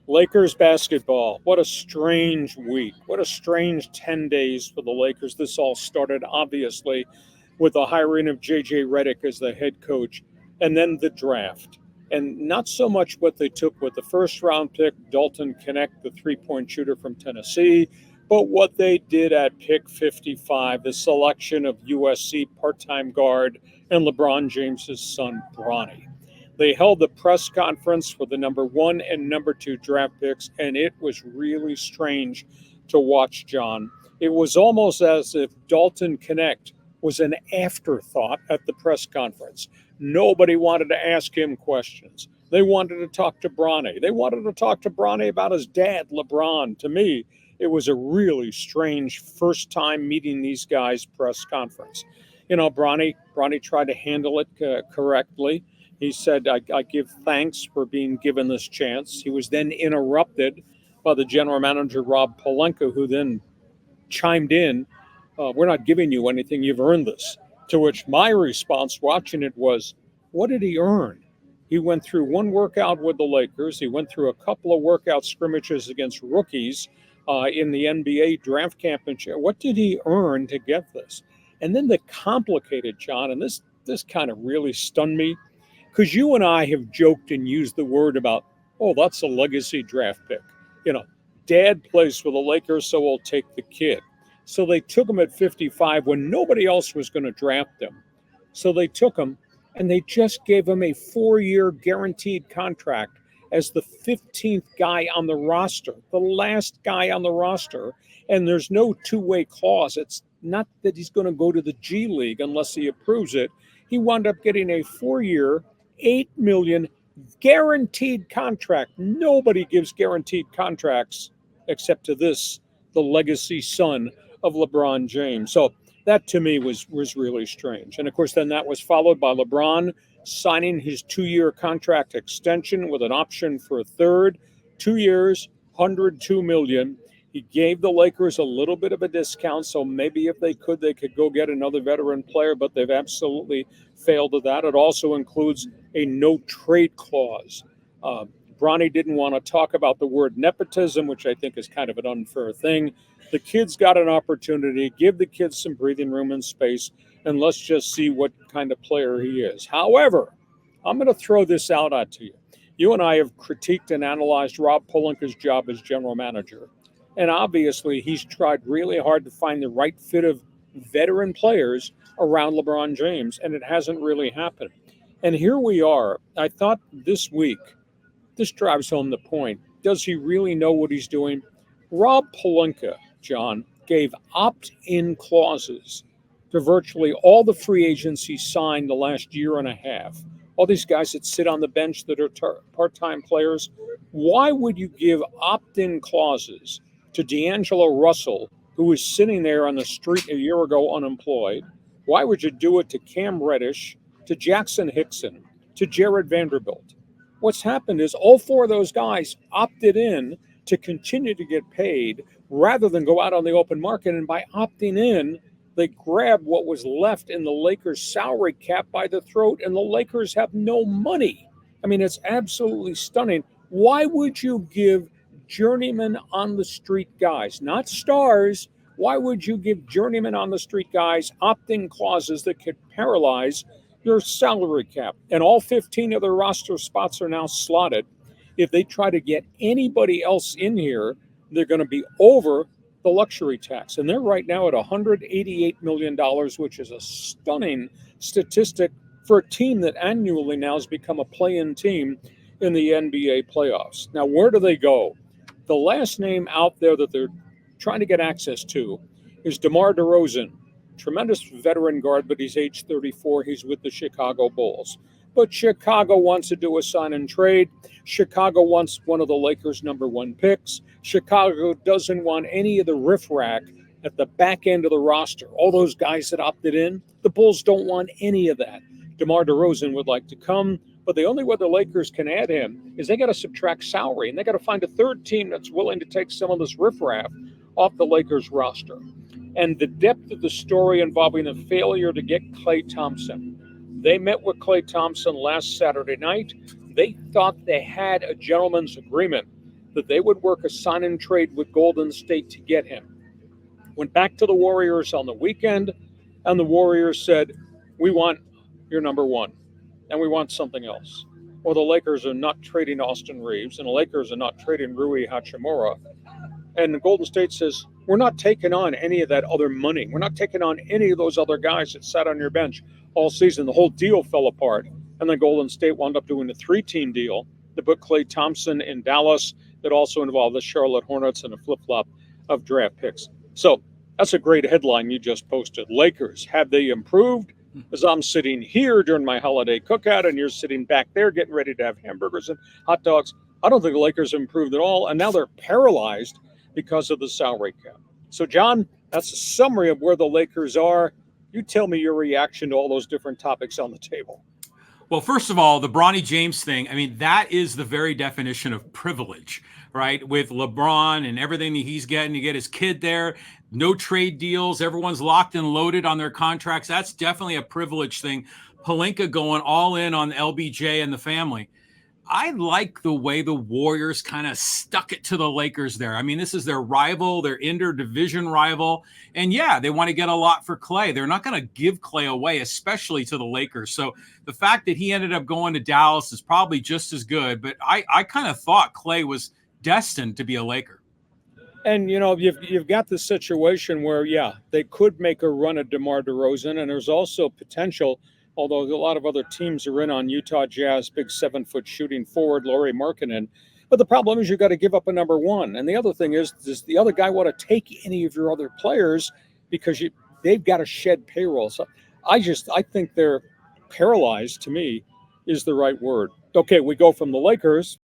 Lakers basketball. What a strange week. What a strange 10 days for the Lakers. This all started, obviously, with the hiring of J.J. Redick as the head coach, and then the draft. And not so much what they took with the first round pick, Dalton Knecht, the 3-point shooter from Tennessee, but what they did at pick 55, the selection of USC part time guard and LeBron James' son, Bronny. They held the press conference for the number one and number two draft picks, and it was really strange to watch, John. It was almost as if Dalton Knecht was an afterthought at the press conference. Nobody wanted to ask him questions. They wanted to talk to Bronny. They wanted to talk to Bronny about his dad, LeBron. To me, it was a really strange first time meeting these guys press conference. Bronny tried to handle it correctly. He said, I give thanks for being given this chance. He was then interrupted by the general manager, Rob Pelinka, who then chimed in, we're not giving you anything, you've earned this. To which my response watching it was, what did he earn? He went through one workout with the Lakers. He went through a couple of workout scrimmages against rookies in the NBA draft camp. And what did he earn to get this? And then the complicated, John, and this kind of really stunned me, because you and I have joked and used the word about, oh, that's a legacy draft pick. Dad plays for the Lakers, so we'll take the kid. So they took him at 55 when nobody else was going to draft him. So they took him, and they just gave him a 4-year guaranteed contract as the 15th guy on the roster, the last guy on the roster. And there's no two-way clause. It's not that he's going to go to the G League unless he approves it. He wound up getting a 4-year, $8 million guaranteed contract. Nobody gives guaranteed contracts except to the legacy son of LeBron James. So that to me was really strange. And of course, then that was followed by LeBron signing his 2-year contract extension with an option for a third, 2 years, $102 million. He gave the Lakers a little bit of a discount, so maybe if they could go get another veteran player, but they've absolutely failed at that. It also includes a no-trade clause. Bronny didn't want to talk about the word nepotism, which I think is kind of an unfair thing. The kids got an opportunity. Give the kids some breathing room and space, and let's just see what kind of player he is. However, I'm going to throw this out to you. You and I have critiqued and analyzed Rob Pelinka's job as general manager. And obviously, he's tried really hard to find the right fit of veteran players around LeBron James, and it hasn't really happened. And here we are. I thought this week, this drives home the point. Does he really know what he's doing? Rob Pelinka, John, gave opt-in clauses to virtually all the free agents he signed the last year and a half. All these guys that sit on the bench that are part-time players. Why would you give opt-in clauses to D'Angelo Russell, who was sitting there on the street a year ago unemployed? Why would you do it to Cam Reddish, to Jackson Hickson, to Jared Vanderbilt? What's happened is all four of those guys opted in to continue to get paid rather than go out on the open market. And by opting in, they grabbed what was left in the Lakers' salary cap by the throat, and the Lakers have no money. I mean, it's absolutely stunning. Why would you give journeyman on the street guys, not stars, why would you give journeyman on the street guys opt-in clauses that could paralyze your salary cap? And all 15 of their roster spots are now slotted. If they try to get anybody else in here, they're going to be over the luxury tax. And they're right now at $188 million, which is a stunning statistic for a team that annually now has become a play-in team in the NBA playoffs. Now, where do they go? The last name out there that they're trying to get access to is DeMar DeRozan. Tremendous veteran guard, but he's age 34. He's with the Chicago Bulls. But Chicago wants to do a sign and trade. Chicago wants one of the Lakers' number one picks. Chicago doesn't want any of the riffraff at the back end of the roster. All those guys that opted in, the Bulls don't want any of that. DeMar DeRozan would like to come, but the only way the Lakers can add him is they got to subtract salary, and they got to find a third team that's willing to take some of this riffraff off the Lakers roster. And the depth of the story involving the failure to get Klay Thompson. They met with Klay Thompson last Saturday night. They thought they had a gentleman's agreement. that they would work a sign and trade with Golden State to get him. Went back to the Warriors on the weekend, and the Warriors said, "We want your number one, and we want something else." Well, the Lakers are not trading Austin Reeves, and the Lakers are not trading Rui Hachimura. And Golden State says, "We're not taking on any of that other money. We're not taking on any of those other guys that sat on your bench all season." The whole deal fell apart. And then Golden State wound up doing a 3-team deal to put Klay Thompson in Dallas that also involved the Charlotte Hornets and a flip-flop of draft picks. So that's a great headline you just posted. Lakers, have they improved? As I'm sitting here during my holiday cookout and you're sitting back there getting ready to have hamburgers and hot dogs, I don't think the Lakers have improved at all. And now they're paralyzed because of the salary cap. So, John, that's a summary of where the Lakers are. You tell me your reaction to all those different topics on the table. Well, first of all, the Bronny James thing, I mean, that is the very definition of privilege, right? With LeBron and everything that he's getting, you get his kid there, no trade deals, everyone's locked and loaded on their contracts. That's definitely a privilege thing. Pelinka going all in on LBJ and the family. I like the way the Warriors kind of stuck it to the Lakers there. I mean, this is their rival, their inter-division rival. And yeah, they want to get a lot for Klay. They're not going to give Klay away, especially to the Lakers. So the fact that he ended up going to Dallas is probably just as good. But I kind of thought Klay was destined to be a Laker. And, you know, you've got the situation where, yeah, they could make a run at DeMar DeRozan. And there's also potential, although a lot of other teams are in on Utah Jazz, big 7-foot shooting forward, Lauri Markkanen. But the problem is you've got to give up a number one. And the other thing is, does the other guy want to take any of your other players because they've got to shed payroll? So I think they're paralyzed, to me, is the right word. Okay, we go from the Lakers